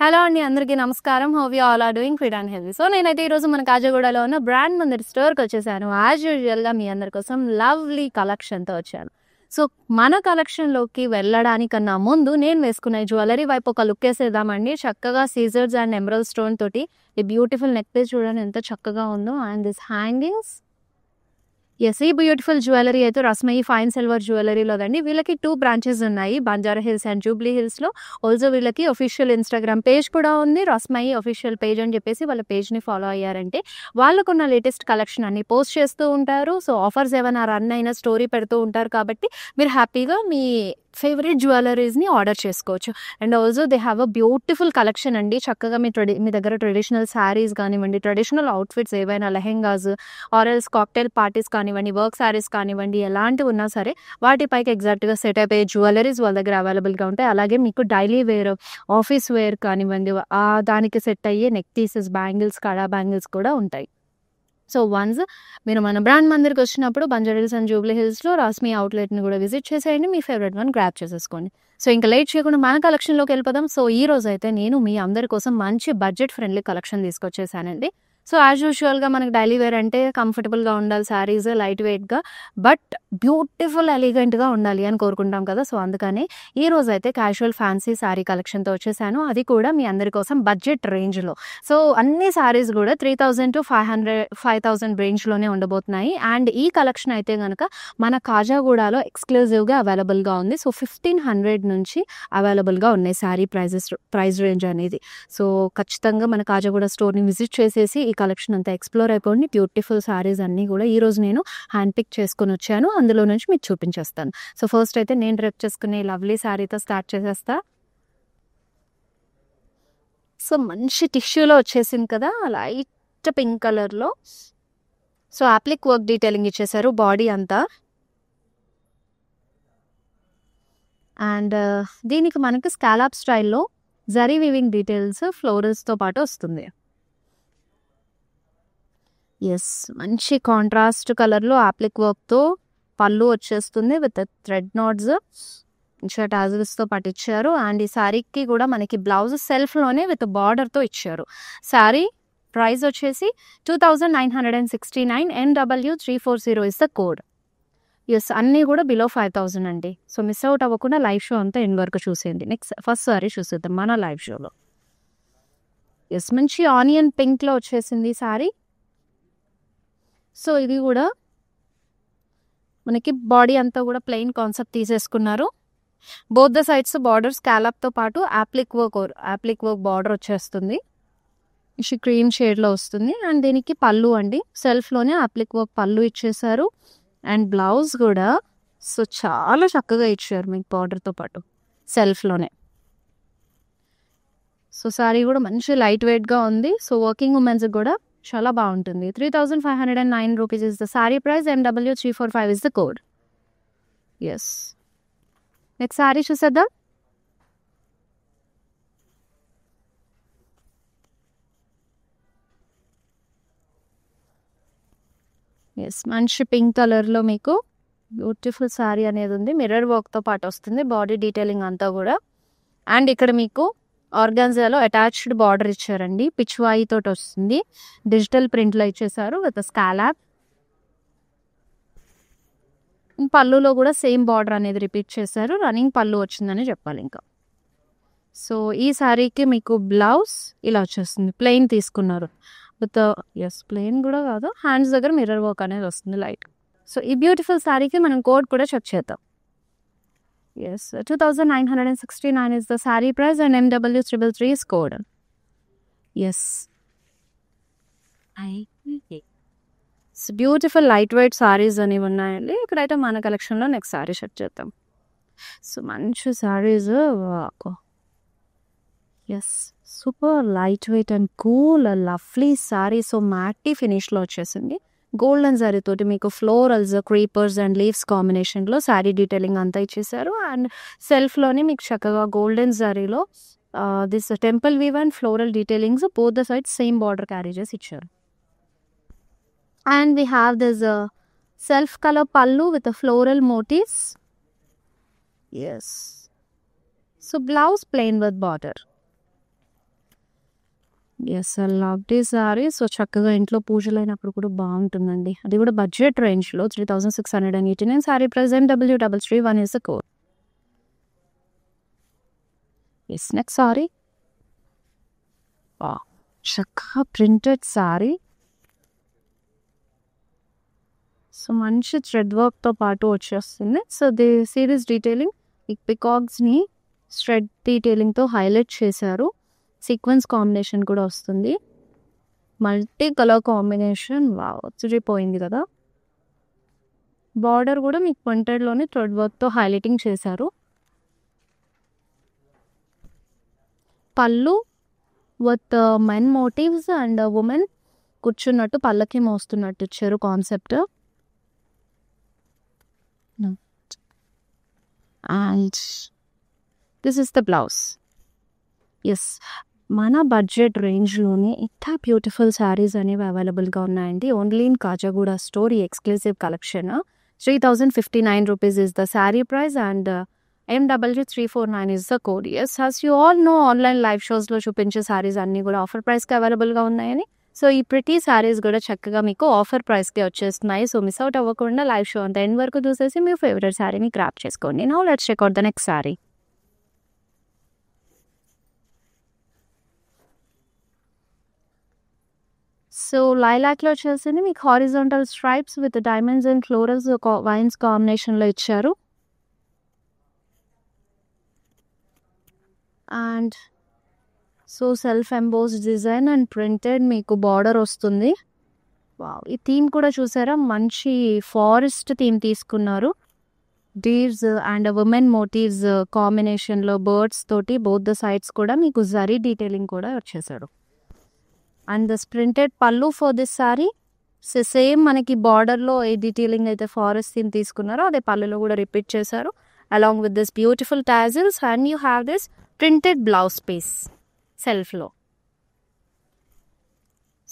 Hello అండి, అందరికీ నమస్కారం. How you all are doing? Fit and healthy. So నేనైతే ఈరోజు మన కాజగూడలో ఉన్న బ్రాండ్ మందిర్ స్టోర్కి వచ్చేసాను. యాజ్ యూజువల్గా మీ అందరి కోసం లవ్లీ కలెక్షన్తో వచ్చాను. సో మన కలెక్షన్లోకి వెళ్ళడానికన్నా ముందు నేను వేసుకునే జ్యువెలరీ వైపు ఒక లుక్ వేసేద్దామండి. చక్కగా సీజర్స్ అండ్ ఎమరల్డ్ స్టోన్ తోటి ఈ బ్యూటిఫుల్ నెక్ పీస్ చూడండి ఎంత చక్కగా ఉందో. అండ్ దిస్ హ్యాంగింగ్స్, ఎస్, ఈ బ్యూటిఫుల్ జ్యువెలరీ అయితే రస్మయి ఫైన్ సిల్వర్ జ్యువెలరీలోదండి. వీళ్ళకి 2 బ్రాంచెస్ ఉన్నాయి, బంజారా హిల్స్ అండ్ జూబ్లీ హిల్స్లో. ఆల్సో వీళ్ళకి అఫీషియల్ ఇన్స్టాగ్రామ్ పేజ్ కూడా ఉంది, రస్మయి అఫీషియల్ పేజ్ అని చెప్పేసి. వాళ్ళ పేజ్ని ఫాలో అయ్యారంటే వాళ్ళకున్న లేటెస్ట్ కలెక్షన్ అన్ని పోస్ట్ చేస్తూ ఉంటారు. సో ఆఫర్స్ ఏమైనా రన్ అయినా స్టోరీ పెడుతూ ఉంటారు కాబట్టి మీరు హ్యాపీగా మీ ఫేవరెట్ జ్యువెలరీస్ని ఆర్డర్ చేసుకోవచ్చు. And also they have a beautiful collection అండి. చక్కగా మీ దగ్గర ట్రెడిషనల్ శారీస్ కానివ్వండి, ట్రెడిషనల్ అవుట్ఫిట్స్ ఏవైనా లెహెంగాస్ ఆర్ఎల్స్ కాక్టైల్ పార్టీస్ కానివ్వండి, వర్క్ శారీస్ కానివ్వండి, ఎలాంటివి ఉన్నా సరే వాటిపైకి ఎగ్జాక్ట్గా సెట్ అయిపోయే జ్యువెలరీస్ వాళ్ళ దగ్గర అవైలబుల్గా ఉంటాయి. అలాగే మీకు డైలీ వేర్, ఆఫీస్ వేర్ కానివ్వండి, దానికి సెట్ అయ్యే నెక్ పీసెస్, బ్యాంగిల్స్, కడా బ్యాంగిల్స్ కూడా ఉంటాయి. సో వన్స్ మీరు మన బ్రాండ్ మందిర్కి వచ్చినప్పుడు బంజారా హిల్స్ అండ్ జూబ్లీ హిల్స్లో రాస్మి అవుట్లెట్ని కూడా విజిట్ చేసేయండి. మీ ఫేవరెట్ వన్ గ్రాప్ చేసేసుకోండి. సో ఇంకా లేట్ చేయకుండా మన కలెక్షన్లోకి వెళ్ళిపోదాం. సో ఈ రోజు అయితే నేను మీ అందరి కోసం మంచి బడ్జెట్ ఫ్రెండ్లీ కలెక్షన్ తీసుకొచ్చేసానండి. సో యాజ్ యూజువల్గా మనకి డైలీ వేర్ అంటే కంఫర్టబుల్గా ఉండాలి శారీస్, లైట్ వెయిట్గా బట్ బ్యూటిఫుల్ ఎలిగెంట్గా ఉండాలి అని కోరుకుంటాం కదా. సో అందుకని ఈ రోజు అయితే క్యాజువల్ ఫ్యాన్సీ శారీ కలెక్షన్తో వచ్చేసాను, అది కూడా మీ అందరి కోసం బడ్జెట్ రేంజ్లో. సో అన్ని శారీస్ కూడా 3000 to 5000 రేంజ్లోనే ఉండబోతున్నాయి. అండ్ ఈ కలెక్షన్ అయితే కనుక మన కాజాగూడలో ఎక్స్క్లూజివ్గా అవైలబుల్గా ఉంది. సో 1500 నుంచి అవైలబుల్గా ఉన్నాయి శారీ ప్రైస్ రేంజ్ అనేది. సో ఖచ్చితంగా మన కాజాగూడ స్టోర్ని విజిట్ చేసేసి ఈ కలెక్షన్ అంతా ఎక్స్ప్లోర్ అయిపోయింది. బ్యూటిఫుల్ శారీస్ అన్నీ కూడా ఈరోజు నేను హ్యాండ్ పిక్ చేసుకుని వచ్చాను, అందులో నుంచి మీకు చూపించేస్తాను. సో ఫస్ట్ అయితే నేను డ్రెప్ చేసుకునే లవ్లీ శారీతో స్టార్ట్ చేసేస్తా. సో మంచి టిష్యూలో వచ్చేసింది కదా, లైట్ పింక్ కలర్లో. సో అప్లిక్ వర్క్ డీటెయిలింగ్ ఇచ్చేసారు బాడీ అంతా. అండ్ దీనికి మనకి స్కాలప్ స్టైల్లో జరీ వీవింగ్ డీటెయిల్స్ ఫ్లోరల్స్తో పాటు వస్తుంది. ఎస్, మంచి కాంట్రాస్ట్ కలర్లో అప్లిక్ వర్క్తో పళ్ళు వచ్చేస్తుంది విత్ థ్రెడ్ నాట్స్, మంచిగా టాజిల్స్తో పాటు ఇచ్చారు. అండ్ ఈ శారీకి కూడా మనకి బ్లౌజ్ సెల్ఫ్లోనే విత్ బార్డర్తో ఇచ్చారు. శారీ ప్రైస్ వచ్చేసి 2969, NW340 is the code. Yes, అన్నీ కూడా బిలో 5000 అండి. సో మిస్ అవుట్ అవ్వకుండా లైవ్ షో అంతా ఎండ్ వరకు చూసేయండి. నెక్స్ట్ ఫస్ట్ సారీ చూసేద్దాం మన లైవ్ షోలో. ఎస్, మంచి ఆనియన్ పింక్లో వచ్చేసింది శారీ. సో ఇది కూడా మనకి బాడీ అంతా కూడా ప్లెయిన్ కాన్సెప్ట్ తీసేసుకున్నారు. బోత్ ద సైడ్స్ బార్డర్ స్కాలప్తో పాటు అప్లిక్ వర్క్ బార్డర్ వచ్చేస్తుంది. క్రీమ్ షేడ్లో వస్తుంది. అండ్ దీనికి పళ్ళు అండి, సెల్ఫ్లోనే అప్లిక్ వర్క్ పళ్ళు ఇచ్చేసారు. అండ్ బ్లౌజ్ కూడా సో చాలా చక్కగా ఇచ్చారు మీకు బార్డర్తో పాటు సెల్ఫ్లోనే. సో శారీ కూడా మంచి లైట్ వెయిట్గా ఉంది. సో వర్కింగ్ ఉమెన్స్కి కూడా చాలా బాగుంటుంది. 3509 rupees is the sari price, NW345 is the code. Yes, next sari చూసేద్దాం. ఎస్, మంచి పింక్ కలర్లో మీకు బ్యూటిఫుల్ శారీ అనేది ఉంది. మిర్రర్ వర్క్తో పాటు వస్తుంది బాడీ డీటెయిలింగ్ అంతా కూడా. అండ్ ఇక్కడ మీకు ఆర్గాన్జాలో అటాచ్డ్ బార్డర్ ఇచ్చారండి, పిచ్వాయి తోటి వస్తుంది. డిజిటల్ ప్రింట్లో ఇచ్చేసారు విత్ స్కాలప్. పళ్ళులో కూడా సేమ్ బార్డర్ అనేది రిపీట్ చేశారు, రన్నింగ్ పళ్ళు వచ్చిందని చెప్పాలి ఇంకా. సో ఈ శారీకి మీకు బ్లౌజ్ ఇలా వచ్చేస్తుంది, ప్లెయిన్ తీసుకున్నారు విత్, ఎస్ ప్లెయిన్ కూడా కాదు, హ్యాండ్స్ దగ్గర మిర్రర్ వర్క్ అనేది వస్తుంది లైట్. సో ఈ బ్యూటిఫుల్ శారీకి మనం కోడ్ కూడా చెక్ చేద్దాం. Yes, 2969 is the saree price, and NW333 is code. Yes. Beautiful light weight saris అనేవి ఉన్నాయండి. ఇక్కడైతే మన కలెక్షన్లో నెక్స్ట్ సారీ సెట్ చేద్దాం. సో మంచి saris, yes super light weight and cool lovely sari. So matte ఫినిష్లో వచ్చేసింది. గోల్డెన్ శారీ తోటి మీకు ఫ్లోరల్స్, క్రీపర్స్ అండ్ లీవ్స్ కాంబినేషన్లో శారీ డీటెయిలింగ్ అంతా ఇచ్చేసారు. అండ్ సెల్ఫ్లోనే మీకు చక్కగా గోల్డెన్ శారీలో this temple weave and floral detailings both the sides same border carriages ఇచ్చారు. And we have this self colour pallu with floral motifs. Yes. So blouse plain with border. Yes, I love this sari. So చక్కగా ఇంట్లో పూజలు అయినప్పుడు కూడా బాగుంటుందండి. అది కూడా budget రేంజ్లో 3689 sari price MW331 is the code. Yes, next sari. చక్కగా ప్రింటెడ్ సారీ. సో మంచి థ్రెడ్ వర్క్తో పాటు వచ్చేస్తుంది. సో ది సిరీస్ డీటెయిలింగ్ ఈ పికాక్స్ని థ్రెడ్ డీటెయిలింగ్తో హైలైట్ చేశారు. సీక్వెన్స్ కాంబినేషన్ కూడా వస్తుంది. మల్టీ కలర్ కాంబినేషన్ వచ్చిపోయింది కదా. బార్డర్ కూడా మీకు ప్రింటెడ్లోనే థ్రెడ్ వర్క్తో హైలైటింగ్ చేశారు. Pallu with men motifs and women కూర్చున్నట్టు పళ్ళకి మోస్తున్నట్టు ఇచ్చారు concept. And this is the blouse. Yes, మన బడ్జెట్ రేంజ్లోనే ఇంత బ్యూటిఫుల్ శారీస్ అనేవి అవైలబుల్గా ఉన్నాయండి. Only in Kajaguda store. ఈ exclusive collection 3059 rupees is the sari price and MW349 is the code. Yes, as you all know online live షోస్లో చూపించే శారీస్ అన్నీ కూడా ఆఫర్ ప్రైస్కి అవైలబుల్గా ఉన్నాయని. సో ఈ ప్రతి శారీస్ కూడా చక్కగా మీకు ఆఫర్ ప్రైస్కి వచ్చేస్తున్నాయి. సో మిస్ అవుట్ అవ్వకుండా లైవ్ షో అంతా ఎండ్ వరకు చూసేసి మీ ఫేవరెట్ శారీని గ్రాప్ చేసుకోండి. Now let's check out the next sari. So లైలాక్లో వచ్చేసింది మీకు horizontal stripes with diamonds and florals vines కాంబినేషన్లో ఇచ్చారు. And so self embossed design and printed మీకు బార్డర్ వస్తుంది. ఈ థీమ్ కూడా చూసారా, మంచి ఫారెస్ట్ థీమ్ తీసుకున్నారు. డీర్స్ అండ్ ఉమెన్ మోటివ్స్ కాంబినేషన్లో బర్డ్స్ తోటి బోత్ ద సైడ్స్ కూడా మీకు జరీ డీటెయిలింగ్ కూడా వచ్చేసారు. And this printed pallu for this sari. Same మనకి బార్డర్లో ఏ డీటెయిలింగ్ అయితే ఫారెస్ట్ థీమ్ తీసుకున్నారో అదే పళ్ళులో కూడా రిపీట్ చేశారు. Along with this beautiful tassels and you have this printed blouse piece సెల్ఫ్లో.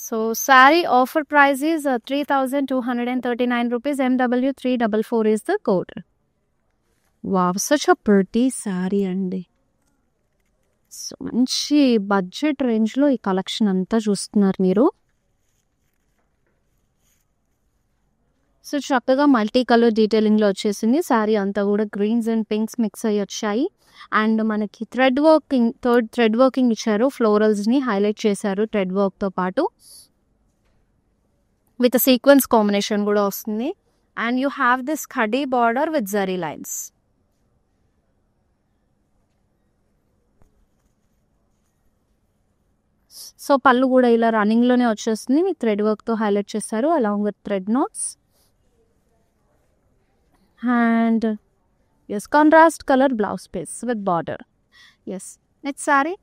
So sari offer price is 3239 rupees. MW344 is the code. Wow, such a pretty sari అండి. సో మంచి బడ్జెట్ రేంజ్లో ఈ కలెక్షన్ అంతా చూస్తున్నారు మీరు. సో చక్కగా మల్టీ కలర్ డీటెయిలింగ్లో వచ్చేసింది. శారీ అంతా కూడా గ్రీన్స్ అండ్ పింక్స్ మిక్స్ అయ్యి వచ్చాయి. అండ్ మనకి థ్రెడ్ వర్కింగ్ ఇచ్చారు. ఫ్లోరల్స్ని హైలైట్ చేశారు థ్రెడ్ వర్క్తో పాటు. విత్ సీక్వెన్స్ కాంబినేషన్ కూడా వస్తుంది. And you have this khadi border with zari lines. So పళ్ళు కూడా ఇలా రన్నింగ్లోనే వచ్చేస్తుంది. మీకు థ్రెడ్ వర్క్తో హైలైట్ చేస్తారు along with thread knots. And yes, contrast colour blouse piece with border. Yes, next sari.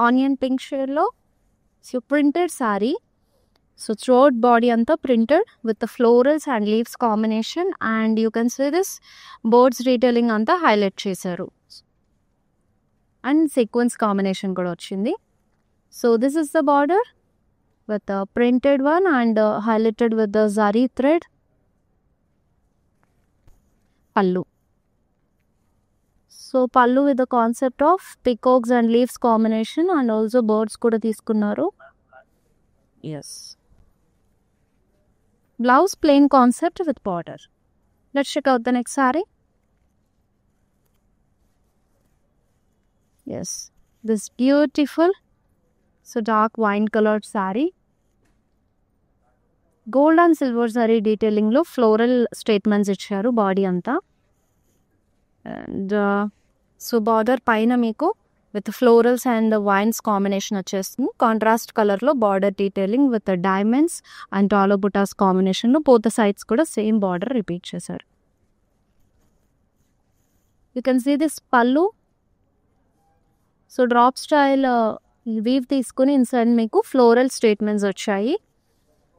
Onion pink షేడ్లో so printed sari. So throughout body అంతా printed with florals and leaves combination. And you can see this birds detailing అంతా highlight చేశారు. And sequence combination కూడా వచ్చింది. So this is the border with a printed one and highlighted with the zari thread. Pallu. So pallu with the concept of peacocks and leaves combination and also birds kuda తీసుకున్నారు. Yes. Blouse plain concept with border. Let's check out the next saree. Yes, this beautiful so dark wine colored saree. Gold and silver saree detailing lo floral statements ఇచ్చారు body అంతా. And so border పైన మీకు with florals and vines combination వచ్చేస్తుంది. Contrast కలర్లో border detailing with diamonds and డాలో బుటాస్ కాంబినేషన్లో both sides కూడా same border repeat చేశారు. You can see this pallu. So drop style weave తీసుకుని ఇన్సైడ్ మీకు ఫ్లోరల్ స్టేట్మెంట్స్ వచ్చాయి.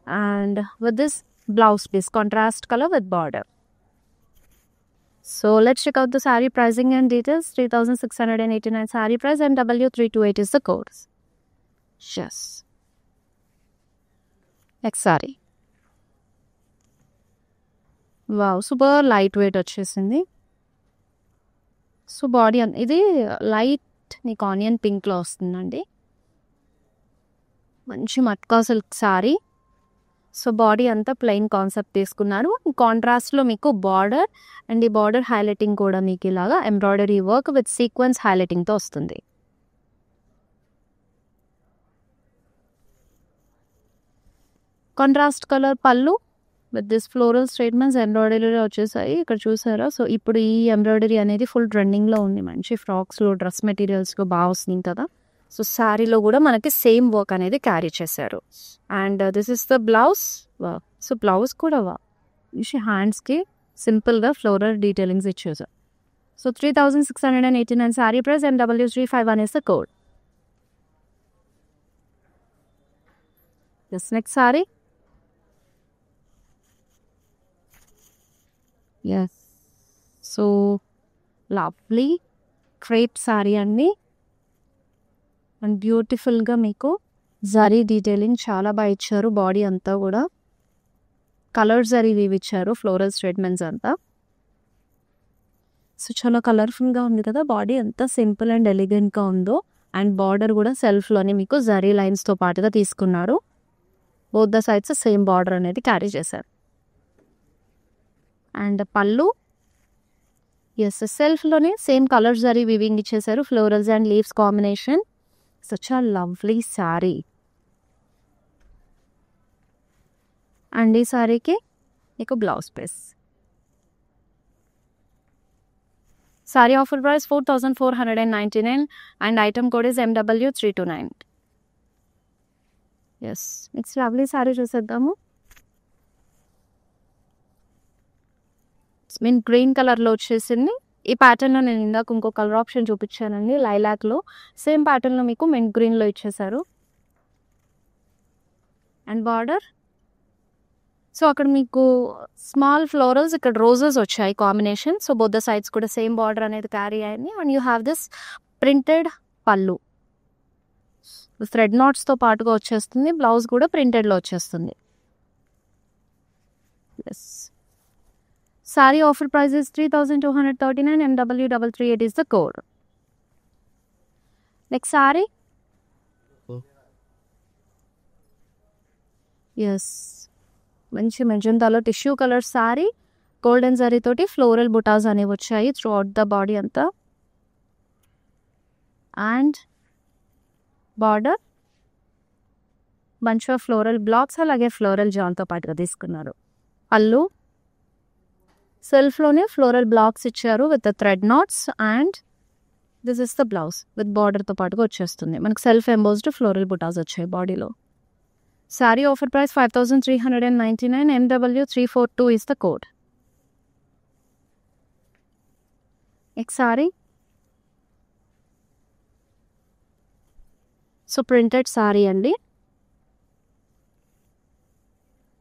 And with this blouse piece contrast colour with border. So let's check out the saree pricing and details. 3689 saree price and MW328 is the code. Yes. Next saree. Wow! Super light wait వచ్చేసింది. So, body ఇది light మీకు onion పింక్‌లో వస్తుందండి. మంచి matka silk sorry. So, body అంతా plain concept తీసుకున్నారు. కాంట్రాస్ట్‌లో మీకు border and ఈ బార్డర్ హైలైటింగ్ కూడా మీకు ఇలాగా ఎంబ్రాయిడరీ వర్క్ విత్ సీక్వెన్స్ హైలైటింగ్‌తో వస్తుంది. Contrast colour pallu with this floral statements ఎంబ్రాయిడరీలో వచ్చేసాయి. ఇక్కడ చూసారా? సో, ఇప్పుడు ఈ ఎంబ్రాయిడరీ అనేది ఫుల్ ట్రెండింగ్‌లో ఉంది. మంచి ఫ్రాక్స్‌లో, డ్రెస్ మెటీరియల్స్‌లో బాగా వస్తుంది కదా! సో, శారీలో కూడా మనకి సేమ్ వర్క్ అనేది క్యారీ చేశారు. And this is the blouse. Wow! So, blouse కూడా హ్యాండ్స్‌కి సింపుల్‌గా ఫ్లోరల్ డీటెయిలింగ్స్ ఇచ్చేసారు. So, 3689 sari price MW351 is the code. Next sari. Yes. So, lovely crepe sari అండి. అండ్ బ్యూటిఫుల్‌గా మీకు జరీ డీటెయిలింగ్ చాలా బాగా ఇచ్చారు. బాడీ అంతా కూడా కలర్ జరీ వీవ్ ఇచ్చారు. ఫ్లోరల్ స్టేట్మెంట్స్ అంతా. సో, చాలా కలర్ఫుల్‌గా ఉంది కదా! బాడీ ఎంత సింపుల్ అండ్ ఎలిగెంట్‌గా ఉందో. అండ్ బార్డర్ కూడా సెల్ఫ్‌లోనే మీకు జరీ లైన్స్‌తో పాటుగా తీసుకున్నారు. Both the sides same border అనేది క్యారీ చేశారు. అండ్ పళ్ళు సెల్ఫ్‌లోనే సేమ్ కలర్ జరీ వీవింగ్ ఇచ్చేసారు. Florals and leaves combination. Such a lovely sari. And ఈ శారీకి మీకు blouse piece. Sari offer price 4499 and item code is MW329. Yes. Next lovely sari చూసేద్దాము. మీన్ గ్రీన్ కలర్‌లో వచ్చేసింది. ఈ ప్యాటర్న్‌లో నేను ఇందాక ఇంకో కలర్ ఆప్షన్ చూపించానండి లైలాక్‌లో. సేమ్ ప్యాటర్న్‌లో మీకు మింట్ గ్రీన్‌లో ఇచ్చేసారు. And border. సో, అక్కడ మీకు స్మాల్ ఫ్లోరల్స్, ఇక్కడ రోజెస్ వచ్చాయి combination. So, both the sides కూడా సేమ్ బార్డర్ అనేది క్యారీ అయింది. And you have this printed పళ్ళు. థ్రెడ్ నాట్స్‌తో పాటుగా వచ్చేస్తుంది. బ్లౌజ్ కూడా ప్రింటెడ్‌లో వచ్చేస్తుంది. Yes. Saree offer price is 3239 MW338 is the code. Next saree. Yes. మంచి మెజంతాలో tissue colour sari. Golden zari తోటి ఫ్లోరల్ బుటాస్ అనేవి వచ్చాయి త్రూ అవుట్ ద బాడీ అంతా. And border bunch of floral blocks అలాగే ఫ్లోరల్ జాన్తో పాటుగా తీసుకున్నారు. పళ్ళు సెల్ఫ్‌లోనే ఫ్లోరల్ బ్లాక్స్ ఇచ్చారు with the thread knots. And this is the blouse with బార్డర్తో పాటుగా వచ్చేస్తుంది. మనకు సెల్ఫ్ ఎంబోస్డ్ ఫ్లోరల్ బుటాస్ వచ్చాయి బాడీలో. Sari offer price 5399 MW342 is the code. Next sari. So, printed sari అండి.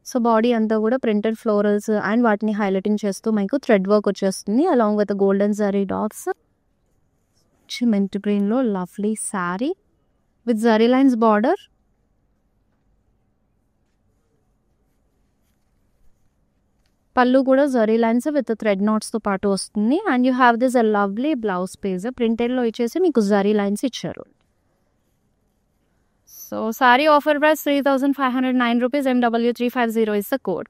సో, బాడీ అంతా కూడా ప్రింటెడ్ ఫ్లోరల్స్ అండ్ వాటిని హైలైటింగ్ చేస్తూ మీకు థ్రెడ్ వర్క్ వచ్చేస్తుంది along with golden zari dots. Mint గ్రీన్‌లో lovely sari with zari lines border. Pallu కూడా జరీ లైన్స్ విత్ థ్రెడ్ నాట్స్‌తో పాటు వస్తుంది. And you have this a lovely blouse piece. ప్రింటెడ్‌లో ఇచ్చేసి మీకు జరీ లైన్స్ ఇచ్చారు. So, sari offer price 3509 rupees MW350 is the code.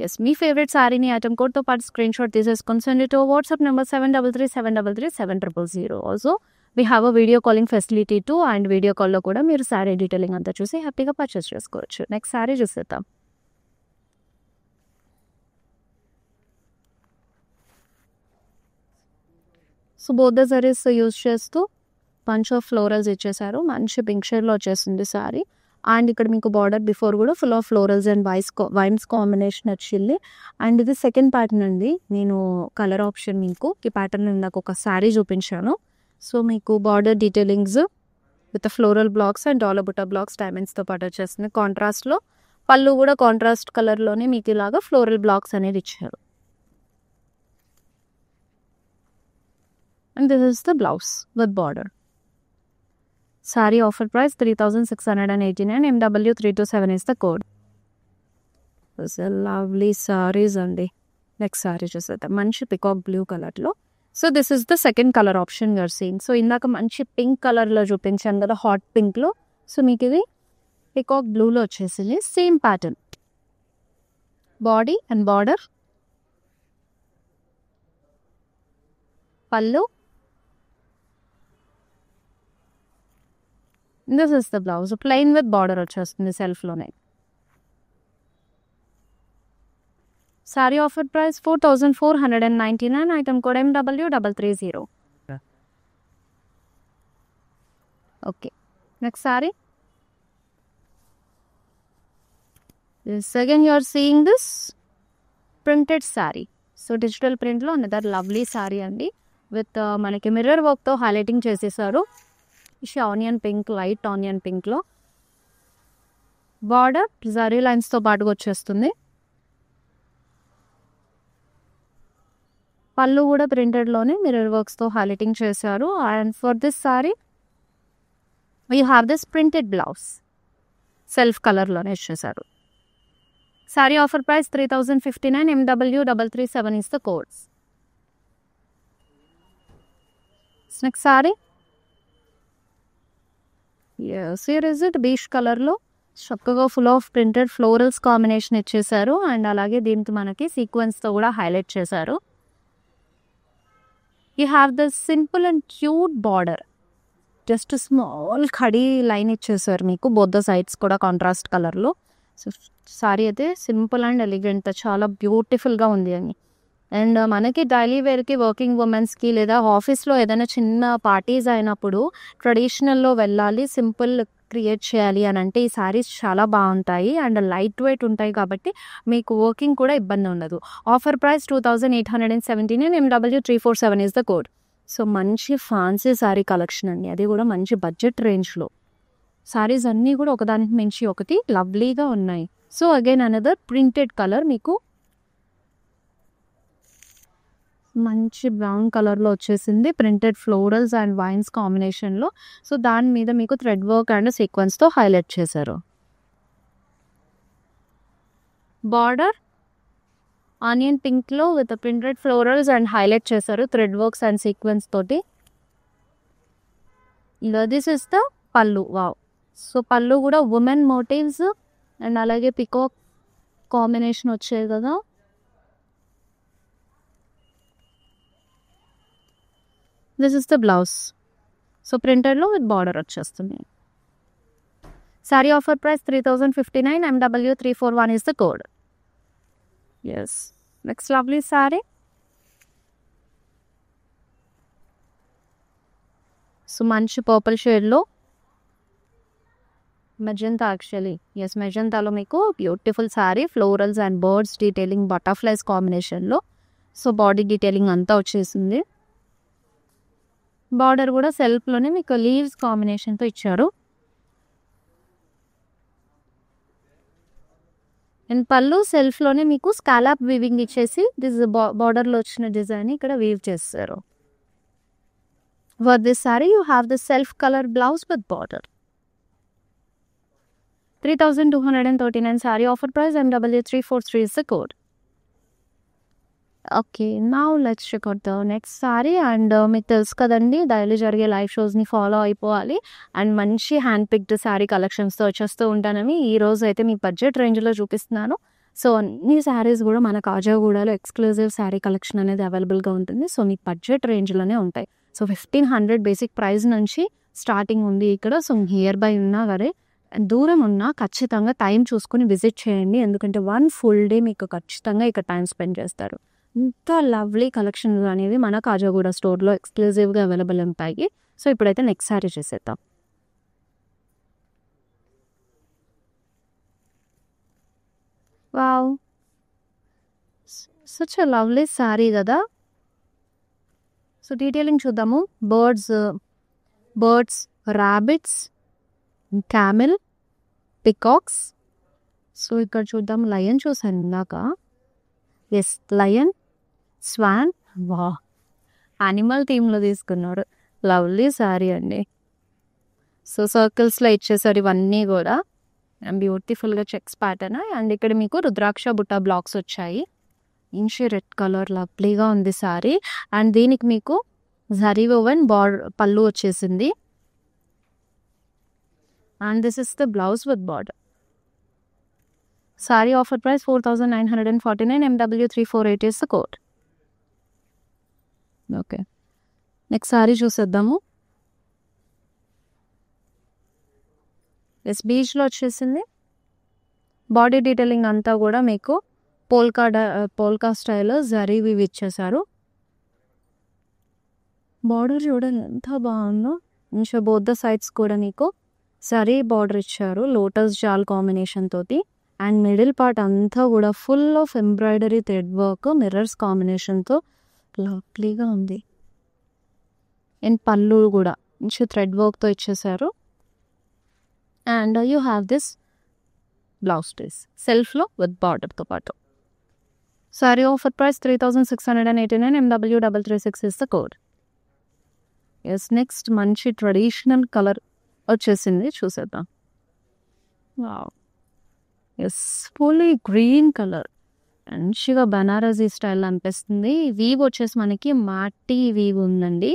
Yes. మీ ఫేవరెట్ సారీని ఐటమ్ కోడ్తో పాటు స్క్రీన్ షాట్ తీసేసుకొని send it to WhatsApp number 7337337000. Also we have a video calling facility too. And video కాల్లో కూడా మీరు సారీ డీటెయిలింగ్ అంతా చూసి హ్యాపీగా పర్చేస్ చేసుకోవచ్చు. నెక్స్ట్ సారీ చూసేద్దాం. So, both the saris use చేస్తూ బంచ్ ఆఫ్ ఫ్లోరల్స్ ఇచ్చేసారు. మంచి పింక్ షేడ్‌లో వచ్చేసింది సారీ. అండ్ ఇక్కడ మీకు బార్డర్ బిఫోర్ కూడా full of florals and vines combination వచ్చింది. అండ్ ఇది సెకండ్ ప్యాటర్న్ అండి. నేను కలర్ ఆప్షన్ మీకు ఈ ప్యాటర్న్ ఇందాక ఒక సారీ చూపించాను. సో, మీకు border detailings with floral blocks and dollar buta blocks డైమండ్స్తో పాటు వచ్చేస్తుంది. కాంట్రాస్ట్లో పళ్ళు కూడా కాంట్రాస్ట్ కలర్లోనే మీకు ఇలాగా ఫ్లోరల్ బ్లాక్స్ అనేది ఇచ్చారు. And this is the blouse with border. Sari offer price 3689 MW327 is the code. Lovely saris అండి. నెక్స్ట్ సారీ చూసేద్దాం మంచి పికాక్ బ్లూ కలర్లో. So this is the second colour option you're seeing. So ఇందాక మంచి పింక్ కలర్లో చూపించాను కదా, హాట్ పింక్లో. సో మీకు ఇది పికాక్ బ్లూలో వచ్చేసింది. Same pattern, body and border, pallu, this is the blouse. Plain with border వచ్చేస్తుంది సెల్ఫ్లోనే. Saree offer price 4499, item code MW330. Okay, next saree. Again you are seeing this printed saree. So digital ప్రింట్లో another lovely sorry అండి. With మనకి mirror వర్క్తో highlighting చేసేసారు. Onion pink, light onion పింక్లో. Border zari లైన్స్తో పాటుగా వచ్చేస్తుంది. పళ్ళు కూడా ప్రింటెడ్లోనే మిర్రర్ వర్క్స్తో హైలైటింగ్ చేశారు. And for this sari you have this printed blouse, self కలర్లోనే ఇచ్చేసారు. Sorry offer price 3059, MW337 is the codes. Next sorry. yes, here is it beach కలర్లో చక్కగా full of printed florals combination ఇచ్చేసారు. అండ్ అలాగే దీనికి మనకి సీక్వెన్స్తో కూడా హైలైట్ చేశారు. You have the simple and cute border, just small khadi line ఇచ్చేసారు మీకు బోత్ ద సైడ్స్ కూడా కాంట్రాస్ట్ కలర్లో. సో సారీ అయితే సింపుల్ అండ్ ఎలిగెంట్, చాలా బ్యూటిఫుల్గా ఉంది అని. అండ్ మనకి డైలీ వేర్కి, వర్కింగ్ ఉమెన్స్కి లేదా ఆఫీస్లో ఏదైనా చిన్న పార్టీస్ అయినప్పుడు ట్రెడిషనల్లో వెళ్ళాలి, సింపుల్ క్రియేట్ చేయాలి అని అంటే ఈ సారీస్ చాలా బాగుంటాయి. అండ్ లైట్ వెయిట్ ఉంటాయి కాబట్టి మీకు వర్కింగ్ కూడా ఇబ్బంది ఉండదు. Offer price 2817, MW347 is the code. So మంచి ఫ్యాన్సీ సారీ కలెక్షన్ అండి, అది కూడా మంచి బడ్జెట్ రేంజ్లో. సారీస్ అన్నీ కూడా ఒకదానికి మించి ఒకటి లవ్లీగా ఉన్నాయి. So again another printed colour, మీకు మంచి బ్రౌన్ కలర్లో వచ్చేసింది. ప్రింటెడ్ ఫ్లోరల్స్ అండ్ వైన్స్ కాంబినేషన్లో. సో దాని మీద మీకు థ్రెడ్ వర్క్ అండ్ సీక్వెన్స్తో హైలైట్ చేశారు. బార్డర్ ఆనియన్ పింక్లో with printed florals and highlight చేశారు థ్రెడ్ వర్క్స్ అండ్ సీక్వెన్స్ తోటి. This is the pallu. Wow. So పళ్ళు కూడా ఉమెన్ మోటివ్స్ అండ్ అలాగే పికాక్ కాంబినేషన్ వచ్చాయి కదా. This is the blouse. So ప్రింటెడ్లో విత్ బార్డర్ వచ్చేస్తుంది. Saree offer price 3059, MW341 is the code. Yes, next lovely sari. So మంచి purple షేడ్లో మెజంతా, యాక్చువల్లీ ఎస్ మెజంతాలో మీకు beautiful sari, florals and birds detailing, butterflies కాంబినేషన్లో. సో బాడీ డీటెయిలింగ్ అంతా వచ్చేసింది. బార్డర్ కూడా సెల్ఫ్లోనే మీకు లీవ్స్ కాంబినేషన్తో ఇచ్చారు. అండ్ పళ్ళు సెల్ఫ్లోనే మీకు స్కాలప్ వీవింగ్ ఇచ్చేసి బార్డర్లో వచ్చిన డిజైన్ ఇక్కడ వీవ్ చేస్తారు. For this sari you have the self colour blouse with border. 3239 sari offer price, MW343 is the code. Okay, now let's check out the next sari. And మీకు తెలుసు కదండి, డైలీ జరిగే లైవ్ షోస్ని ఫాలో అయిపోవాలి. అండ్ మంచి హ్యాండ్ పిక్డ్ శారీ కలెక్షన్స్తో వచ్చేస్తూ ఉంటానని ఈరోజు అయితే మీ బడ్జెట్ రేంజ్లో చూపిస్తున్నాను. సో అన్ని శారీస్ కూడా మన కాజాగూడలో ఎక్స్క్లూజివ్ శారీ కలెక్షన్ అనేది అవైలబుల్గా ఉంటుంది. సో మీకు బడ్జెట్ రేంజ్లోనే ఉంటాయి. సో 1500 బేసిక్ ప్రైస్ నుంచి స్టార్టింగ్ ఉంది ఇక్కడ. సో నియర్ బై ఉన్నా సరే, దూరం ఉన్నా ఖచ్చితంగా టైం చూసుకుని విజిట్ చేయండి. ఎందుకంటే 1 full day మీకు ఖచ్చితంగా ఇక్కడ టైం స్పెండ్ చేస్తారు. ఇంకా లవ్లీ కలెక్షన్స్ అనేవి మన కాజాగూడ స్టోర్లో ఎక్స్క్లూజివ్గా అవైలబుల్ ఉంటాయి. సో ఇప్పుడైతే నెక్స్ట్ సారీ చేసేద్దాం. Wow, such a lovely sari కదా. సో డీటెయిలింగ్ చూద్దాము. Birds, rabbits, camel, peacocks. So ఇక్కడ చూద్దాం, లయన్ చూసాను ఇందాక. Yes, lion, swan. Wow, animal థీమ్లో తీసుకున్నారు. లవ్లీ సారీ అండి. సో సర్కిల్స్లో ఇచ్చేసారు ఇవన్నీ కూడా. బ్యూటిఫుల్గా చెక్స్ ప్యాటర్న్. అండ్ ఇక్కడ మీకు రుద్రాక్ష బుట్ట బ్లాక్స్ వచ్చాయి. ఇంచి రెడ్ కలర్ లవ్లీగా ఉంది సారీ. అండ్ దీనికి మీకు జరీ ఓవెన్ పళ్ళు వచ్చేసింది. And this is the blouse with border. Sari offer price 4949, MW348 is the code. Okay, next sorry చూసేద్దాము. ఎస్ బీచ్లో వచ్చేసింది. బాడీ డీటెయిలింగ్ అంతా కూడా మీకు పోల్కా స్టైల్లో జరీ వీవ్ ఇచ్చేసారు. బార్డర్ చూడండి ఎంత బాగుందో. ఇంకా బోత్ ద సైడ్స్ కూడా మీకు జరీ బార్డర్ ఇచ్చారు లోటస్ జాల్ కాంబినేషన్ తోటి. అండ్ మిడిల్ పార్ట్ అంతా కూడా full of embroidery thread work mirrors కాంబినేషన్తో లవ్లీగా ఉంది. అండ్ పళ్ళు కూడా మంచి థ్రెడ్ వర్క్తో ఇచ్చేసారు. And you have this blouse piece సెల్ఫ్లో విత్ బార్డర్తో పాటు. Saree offer price 3689, MW336 is the code. Yes next మంచి ట్రెడిషనల్ కలర్ వచ్చేసింది, చూసేద్దాం. Wow, yes fully green colour, మంచిగా బనారసీ స్టైల్ అనిపిస్తుంది. వీవ్ వచ్చేసి మనకి మాటీ వీవ్ ఉందండి.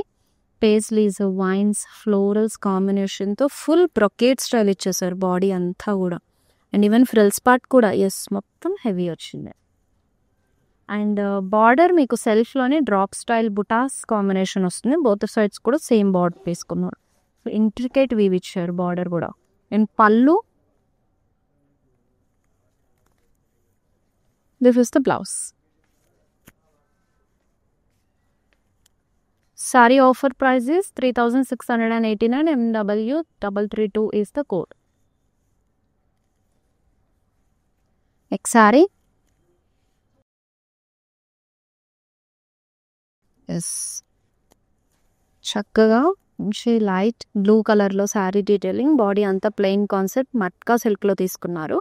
పేస్లీస్, వైన్స్, ఫ్లోరల్స్ కాంబినేషన్తో ఫుల్ బ్రొకేట్ స్టైల్ ఇచ్చేసారు బాడీ అంతా కూడా. అండ్ ఈవెన్ ఫ్రిల్స్ పార్ట్ కూడా ఎస్ మొత్తం హెవీ వచ్చింది. అండ్ బార్డర్ మీకు సెల్ఫ్లోనే డ్రాప్ స్టైల్ బుటాస్ కాంబినేషన్ వస్తుంది. బోత్ సైడ్స్ కూడా సేమ్ బార్డర్ వేసుకున్నారు. ఇంట్రికేట్ వీవ్ ఇచ్చారు బార్డర్ కూడా. And pallu, this is the blouse. Sari offer price is 3689, MW332 is the code. Next sari yes చక్కగా మంచి లైట్ బ్లూ కలర్లో శారీ డీటెయిలింగ్. బాడీ అంతా ప్లెయిన్ కాన్సెప్ట్ మట్కా సిల్క్లో తీసుకున్నారు.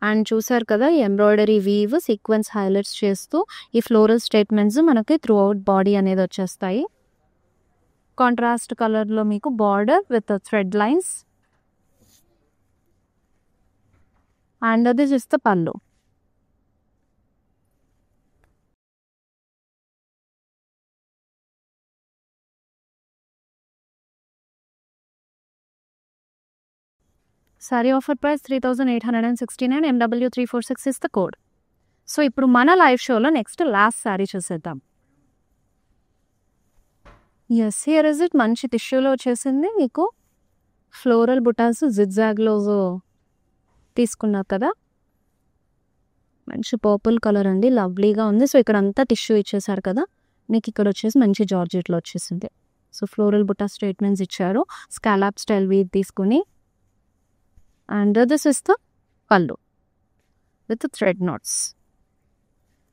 అండ్ చూసారు కదా ఎంబ్రాయిడరీ వీవ్ సీక్వెన్స్ హైలైట్స్ చేస్తూ ఈ ఫ్లోరల్ స్టేట్మెంట్స్ మనకి త్రూ అవుట్ బాడీ అనేది వచ్చేస్తాయి. కాంట్రాస్ట్ కలర్లో మీకు border with thread lines. And this is the pallu. Saree offer price 3869, MW346 is the code. So ఇప్పుడు మన లైవ్ షోలో నెక్స్ట్ లాస్ట్ సారీ చూసేద్దాం. Yes here is it. మంచి టిష్యూలో వచ్చేసింది మీకు. ఫ్లోరల్ బుటాస్ జిగ్జాగ్లో తీసుకున్నారు కదా. మంచి పర్పుల్ కలర్ అండి, లవ్లీగా ఉంది. సో ఇక్కడ అంతా టిష్యూ ఇచ్చేసారు కదా, మీకు ఇక్కడ వచ్చేసి మంచి జార్జెట్లో వచ్చేసింది. సో ఫ్లోరల్ బుటా స్టేట్మెంట్స్ ఇచ్చారు స్కాలాప్ స్టైల్ వీవ్ తీసుకుని. And this is the pallu with thread knots.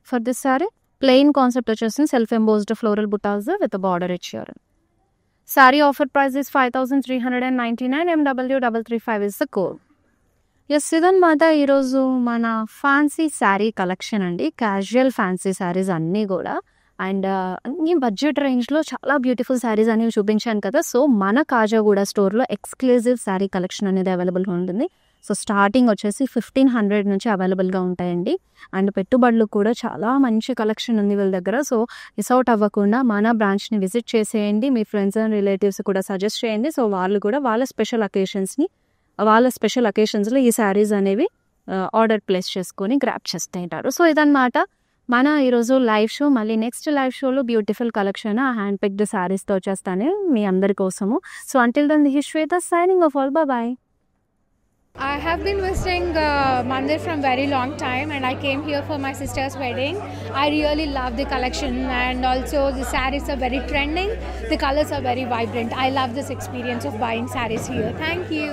For this saree plain concept వచ్చేసింది. Self embossed floral butas with border ఇచ్చారు. Saree offer price is 5399, MW335 is the code. Yes ఇదన్నమాట ఈరోజు మన ఫ్యాన్సీ శారీ కలెక్షన్ అండి. Casual fancy sarees అన్నీ కూడా. And అన్ని బడ్జెట్ రేంజ్లో చాలా బ్యూటిఫుల్ శారీస్ అనేవి చూపించాను కదా. సో మన కాజాగూడ స్టోర్లో ఎక్స్క్లూజివ్ శారీ కలెక్షన్ అనేది అవైలబుల్గా ఉంటుంది. సో స్టార్టింగ్ వచ్చేసి 1500 నుంచి అవైలబుల్గా ఉంటాయండి. అండ్ పెట్టుబడులు కూడా చాలా మంచి కలెక్షన్ ఉంది వీళ్ళ దగ్గర. సో మిస్ అవుట్ అవ్వకుండా మన బ్రాంచ్ని విజిట్ చేసేయండి. మీ ఫ్రెండ్స్ అండ్ రిలేటివ్స్ కూడా సజెస్ట్ చేయండి. సో వాళ్ళు కూడా వాళ్ళ స్పెషల్ అకేషన్స్లో ఈ శారీస్ అనేవి ఆర్డర్ ప్లేస్ చేసుకొని గ్రాప్ చేస్తూ ఉంటారు. సో ఇదన్నమాట మన ఈరోజు లైవ్ షో. మళ్ళీ నెక్స్ట్ లైవ్ షోలో బ్యూటిఫుల్ కలెక్షన్ హ్యాండ్ పిక్డ్ శారీస్తో వచ్చేస్తాను మీ అందరి కోసము. So until then this is Shweta signing off. All bye. I have been visiting Mandir from very long time, and I came here for my sister's wedding. I really love the collection, and also the sarees are very trending. The colors are very vibrant. I love this experience of buying sarees here. Thank you.